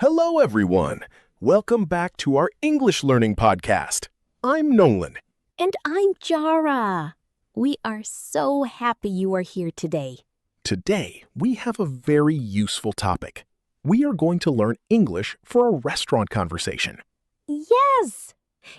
Hello, everyone. Welcome back to our English learning podcast. I'm Nolan. And I'm Jara. We are so happy you are here today. Today, we have a very useful topic. We are going to learn English for a restaurant conversation. Yes!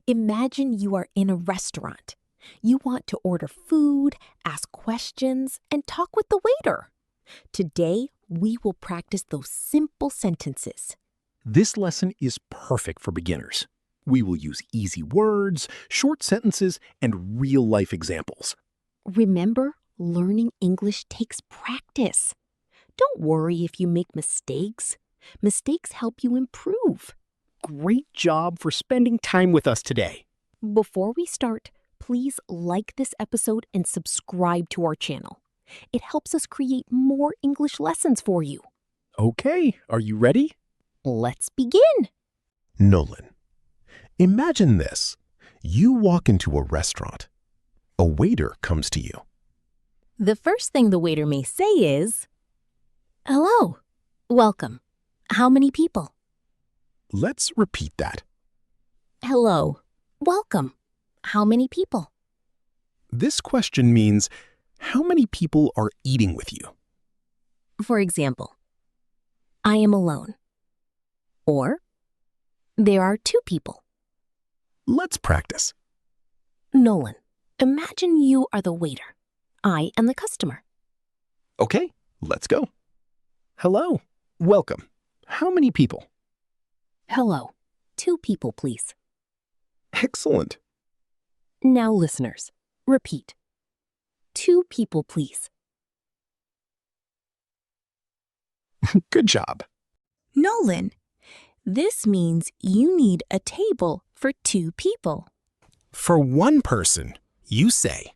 Imagine you are in a restaurant. You want to order food, ask questions, and talk with the waiter. Today, we will practice those simple sentences. This lesson is perfect for beginners. We will use easy words, short sentences, and real-life examples. Remember, learning English takes practice. Don't worry if you make mistakes. Mistakes help you improve. Great job for spending time with us today. Before we start, please like this episode and subscribe to our channel. It helps us create more English lessons for you. Okay, are you ready? Let's begin. Nolan, imagine this. You walk into a restaurant. A waiter comes to you. The first thing the waiter may say is, "Hello, welcome. How many people?" Let's repeat that. Hello, welcome. How many people? This question means, how many people are eating with you? For example, I am alone. Or, there are 2 people. Let's practice. Nolan, imagine you are the waiter. I am the customer. Okay, let's go. Hello, welcome. How many people? Hello, 2 people, please. Excellent. Now, listeners, repeat. 2 people, please. Good job. Nolan, this means you need a table for 2 people. For one person, you say,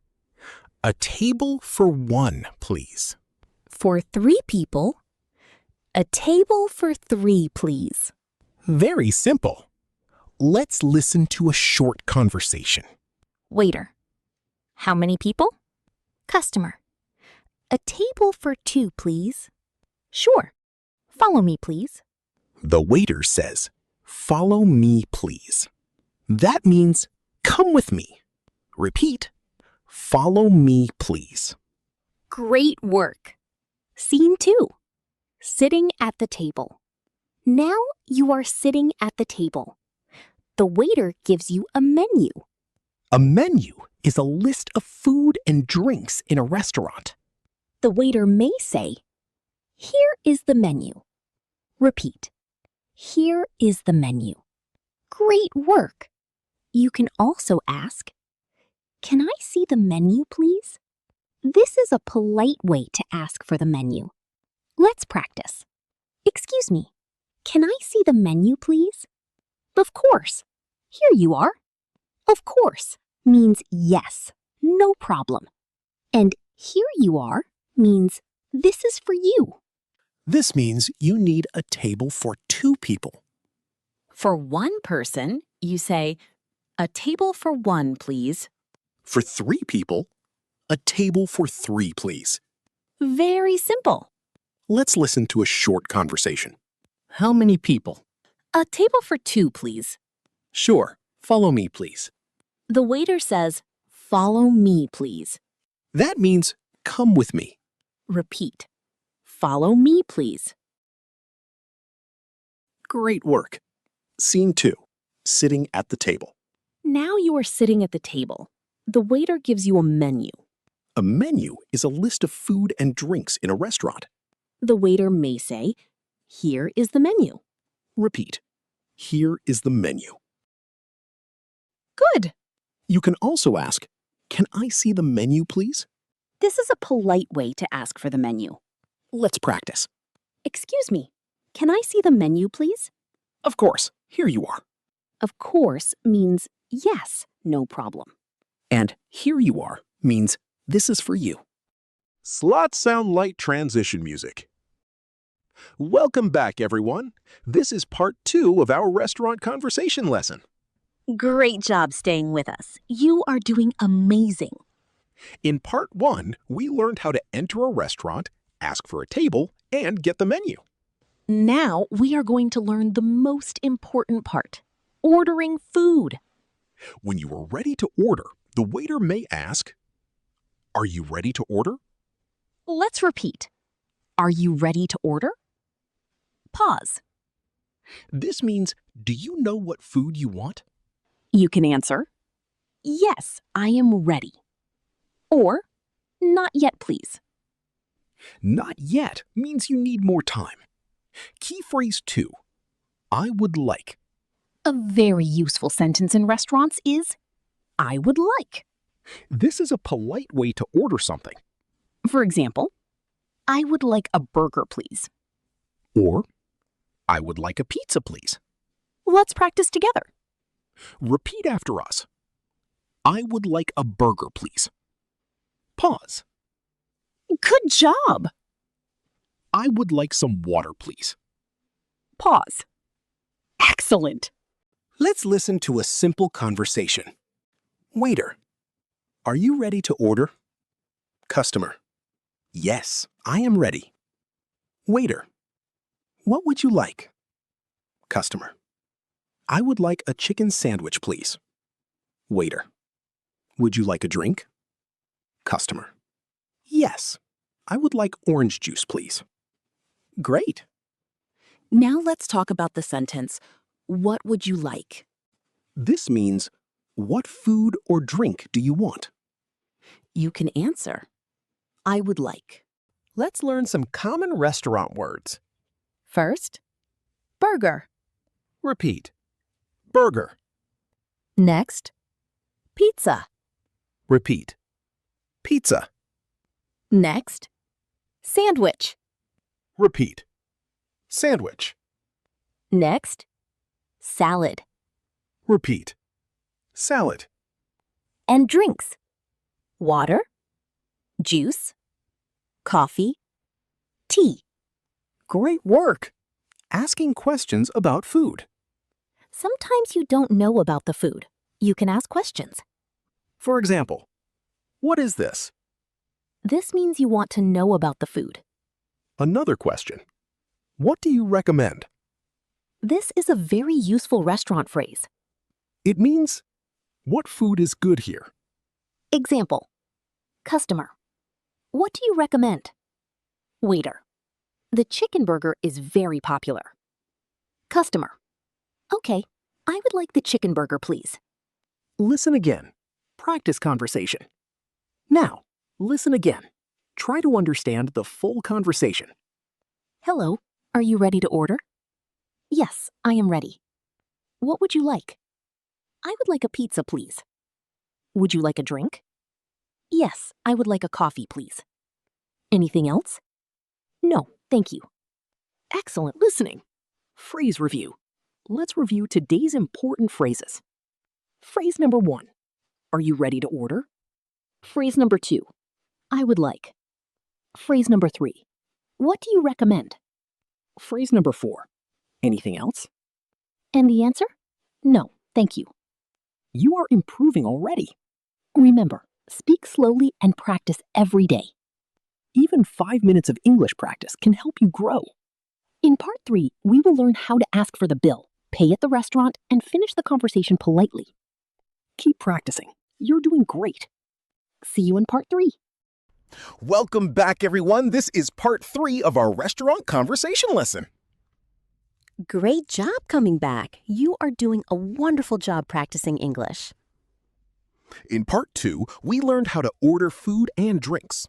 a table for 1, please. For 3 people, a table for 3, please. Very simple. Let's listen to a short conversation. Waiter, how many people? Customer, a table for 2, please. Sure. Follow me, please. The waiter says, follow me, please. That means, come with me. Repeat, follow me, please. Great work. Scene 2. Sitting at the table. Now you are sitting at the table. The waiter gives you a menu. A menu is a list of food and drinks in a restaurant. The waiter may say, "Here is the menu." Repeat, "Here is the menu." Great work. You can also ask, "Can I see the menu, please?" This is a polite way to ask for the menu. Let's practice. "Excuse me, can I see the menu, please?" "Of course. Here you are." Of course means yes, no problem. And here you are means this is for you. This means you need a table for 2 people. For 1 person, you say, "A table for 1, please." For 3 people, a table for 3, please. Very simple. Let's listen to a short conversation. How many people? "A table for 2, please." Sure, follow me, please. The waiter says, "Follow me, please." That means, come with me. Repeat, "Follow me, please." Great work. Scene 2, sitting at the table. Now you are sitting at the table. The waiter gives you a menu. A menu is a list of food and drinks in a restaurant. The waiter may say, "Here is the menu." Repeat, here is the menu. Good. You can also ask, can I see the menu, please? This is a polite way to ask for the menu. Let's practice. "Excuse me, can I see the menu, please?" Of course, here you are. Of course means yes, no problem. And here you are means this is for you. Slots sound like transition music. Welcome back, everyone. This is part 2 of our restaurant conversation lesson. Great job staying with us. You are doing amazing. In part 1, we learned how to enter a restaurant, ask for a table, and get the menu. Now we are going to learn the most important part, ordering food. When you are ready to order, the waiter may ask, "Are you ready to order?" Let's repeat. Are you ready to order? Pause. This means, do you know what food you want? You can answer, yes, I am ready. Or, not yet, please. Not yet means you need more time. Key phrase 2, I would like. A very useful sentence in restaurants is, I would like. This is a polite way to order something. For example, I would like a burger, please. Or, I would like a pizza, please. Let's practice together. Repeat after us. I would like a burger, please. Pause. Good job. I would like some water, please. Pause. Excellent. Let's listen to a simple conversation. Waiter, are you ready to order? Customer, yes, I am ready. Waiter, what would you like? Customer, I would like a chicken sandwich, please. Waiter, would you like a drink? Customer, yes, I would like orange juice, please. Great. Now let's talk about the sentence, what would you like? This means, what food or drink do you want? You can answer, I would like. Let's learn some common restaurant words. First, burger. Repeat. Burger. Next, pizza. Repeat. Pizza. Next, sandwich. Repeat. Sandwich. Next, salad. Repeat. Salad. And drinks. Water, juice, coffee, tea. Great work! Asking questions about food. Sometimes you don't know about the food. You can ask questions. For example, what is this? This means you want to know about the food. Another question. What do you recommend? This is a very useful restaurant phrase. It means, what food is good here? Example. Customer. What do you recommend? Waiter. The chicken burger is very popular. Customer. Okay, I would like the chicken burger, please. Listen again. Practice conversation. Now, listen again. Try to understand the full conversation. Hello, are you ready to order? Yes, I am ready. What would you like? I would like a pizza, please. Would you like a drink? Yes, I would like a coffee, please. Anything else? No, thank you. Excellent listening. Phrase review. Let's review today's important phrases. Phrase number 1. Are you ready to order? Phrase number 2. I would like. Phrase number 3. What do you recommend? Phrase number 4. Anything else? And the answer? No, thank you. You are improving already. Remember, speak slowly and practice every day. Even 5 minutes of English practice can help you grow. In part 3, we will learn how to ask for the bill, pay at the restaurant, and finish the conversation politely. Keep practicing. You're doing great. See you in part 3. Welcome back, everyone. This is part 3 of our restaurant conversation lesson. Great job coming back. You are doing a wonderful job practicing English. In part 2, we learned how to order food and drinks.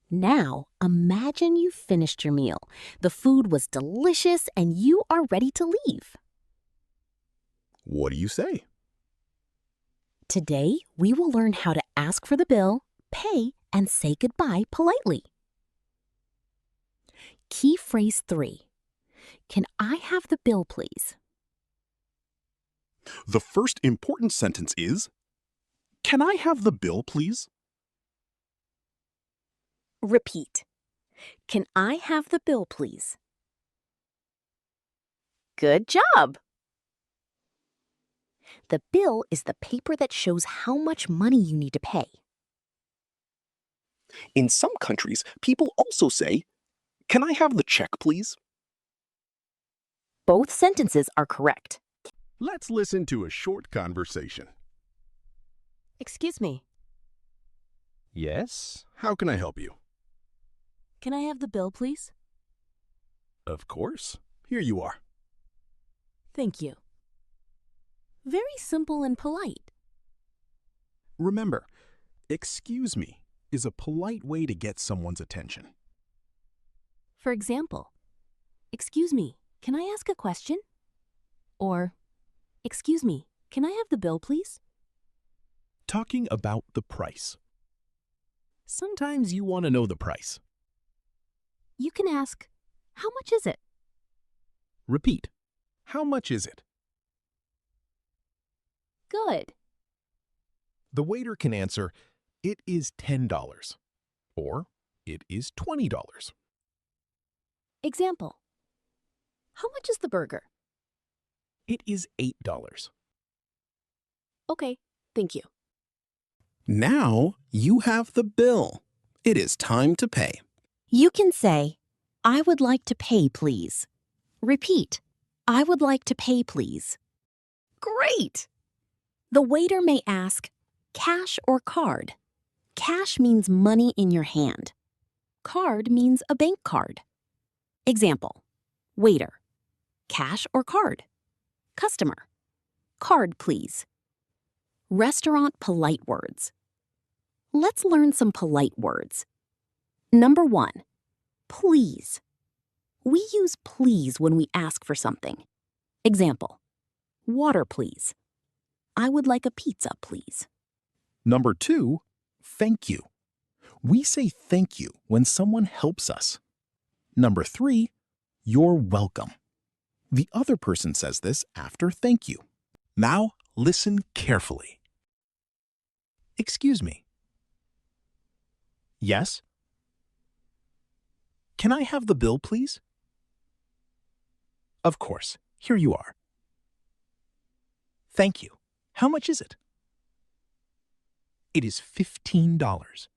Now, imagine you finished your meal. The food was delicious and you are ready to leave. What do you say? Today, we will learn how to ask for the bill, pay, and say goodbye politely. Key phrase 3. Can I have the bill, please? The first important sentence is, "Can I have the bill, please?" Repeat. Can I have the bill, please? Good job! The bill is the paper that shows how much money you need to pay. In some countries, people also say, "Can I have the check, please?" Both sentences are correct. Let's listen to a short conversation. Excuse me, Yes, how can I help you? can I have the bill, please? Of course. Here you are. Thank you. Very simple and polite. Remember, excuse me is a polite way to get someone's attention. For example, excuse me, can I ask a question? Or, excuse me, can I have the bill, please? Talking about the price. Sometimes you want to know the price. You can ask, how much is it? Repeat. How much is it? Good. The waiter can answer, it is $10, or it is $20. Example, how much is the burger? It is $8. Okay, thank you. Now you have the bill. It is time to pay. You can say, I would like to pay, please. Repeat, I would like to pay, please. Great! The waiter may ask, cash or card? Cash means money in your hand. Card means a bank card. Example, waiter, cash or card? Customer, card, please. Restaurant polite words. Let's learn some polite words. Number 1, please. We use please when we ask for something. Example, water, please. I would like a pizza, please. Number 2, thank you. We say thank you when someone helps us. Number 3, you're welcome. The other person says this after thank you. Now listen carefully. Excuse me. Yes? Can I have the bill, please? Of course. Here you are. Thank you. How much is it? It is $15.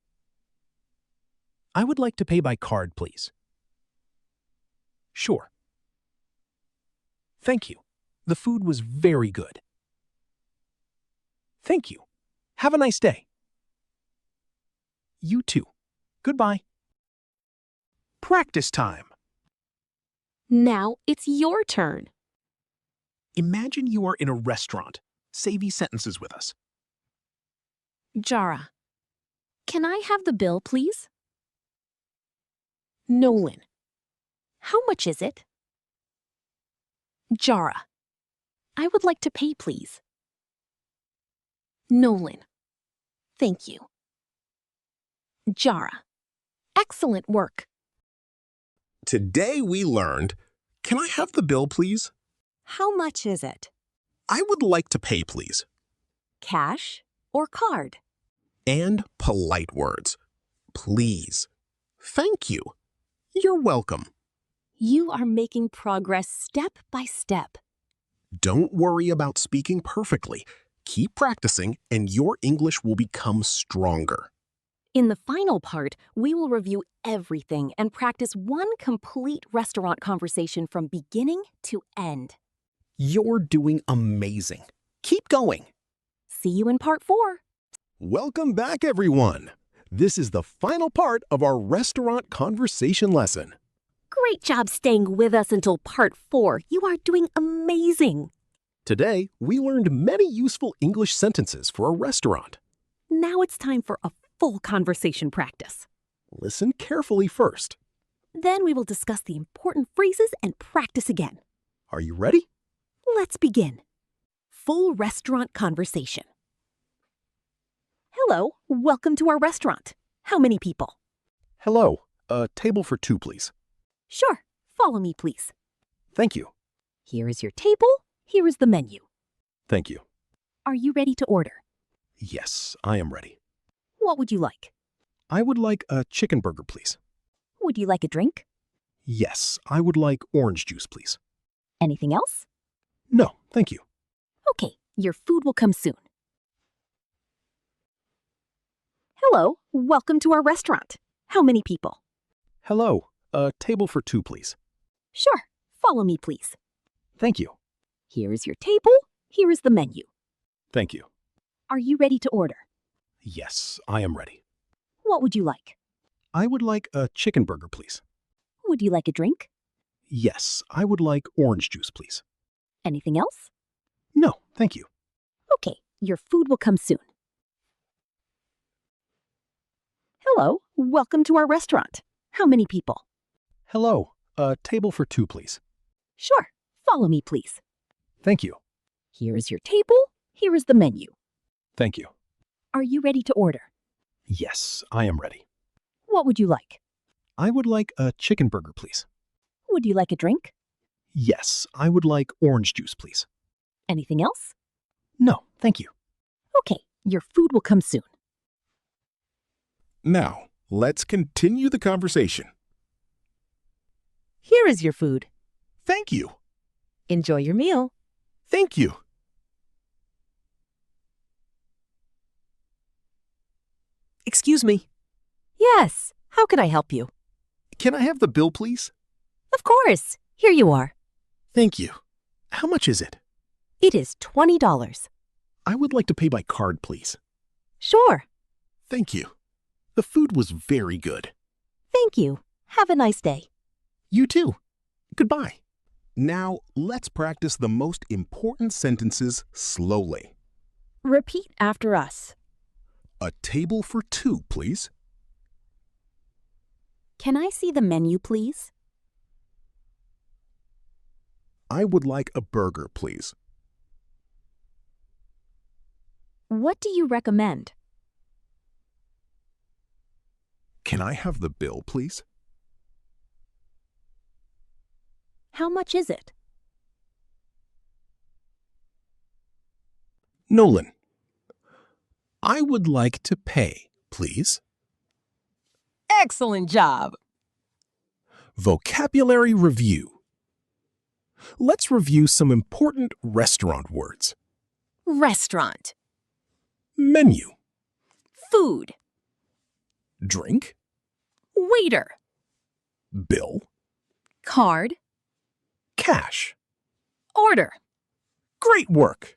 I would like to pay by card, please. Sure. Thank you. The food was very good. Thank you. Have a nice day. You too. Goodbye. Practice time. Now it's your turn. Imagine you are in a restaurant. Say these sentences with us. Jara, can I have the bill, please? Nolan, how much is it? Jara, I would like to pay, please. Nolan, thank you. Jara, excellent work. Today we learned, can I have the bill, please? How much is it? I would like to pay, please. Cash or card? And polite words. Please. Thank you. You're welcome. You are making progress step by step. Don't worry about speaking perfectly. Keep practicing and your English will become stronger. In the final part, we will review everything and practice one complete restaurant conversation from beginning to end. You're doing amazing. Keep going. See you in part 4. Welcome back, everyone. This is the final part of our restaurant conversation lesson. Great job staying with us until part 4. You are doing amazing. Today, we learned many useful English sentences for a restaurant. Now it's time for a full conversation practice. Listen carefully first. Then we will discuss the important phrases and practice again. Are you ready? Let's begin. Full restaurant conversation. Hello, welcome to our restaurant. How many people? Hello. A table for 2, please. Sure, follow me, please. Thank you. Here is your table. Here is the menu. Thank you. Are you ready to order? Yes, I am ready. What would you like? I would like a chicken burger, please. Would you like a drink? Yes, I would like orange juice, please. Anything else? No, thank you. Okay, your food will come soon. Hello, welcome to our restaurant. How many people? Hello. A table for 2, please. Sure, follow me, please. Thank you. Here is your table. Here is the menu. Thank you. Are you ready to order? Yes, I am ready. What would you like? I would like a chicken burger, please. Would you like a drink? Yes, I would like orange juice, please. Anything else? No, thank you. Okay, your food will come soon. Hello, welcome to our restaurant. How many people? Hello, a table for 2, please. Sure, follow me, please. Thank you. Here is your table. Here is the menu. Thank you. Are you ready to order? Yes, I am ready. What would you like? I would like a chicken burger, please. Would you like a drink? Yes, I would like orange juice, please. Anything else? No, thank you. Okay, your food will come soon. Now, let's continue the conversation. Here is your food. Thank you. Enjoy your meal. Thank you. Excuse me. Yes, how can I help you? Can I have the bill, please? Of course. Here you are. Thank you. How much is it? It is $20. I would like to pay by card, please. Sure. Thank you. The food was very good. Thank you. Have a nice day. You too. Goodbye. Now, let's practice the most important sentences slowly. Repeat after us. A table for 2, please. Can I see the menu, please? I would like a burger, please. What do you recommend? Can I have the bill, please? How much is it? Nolan, I would like to pay, please. Excellent job. Vocabulary review. Let's review some important restaurant words. Restaurant. Menu, Food. drink, Waiter. bill, Card. cash. Order. Great work!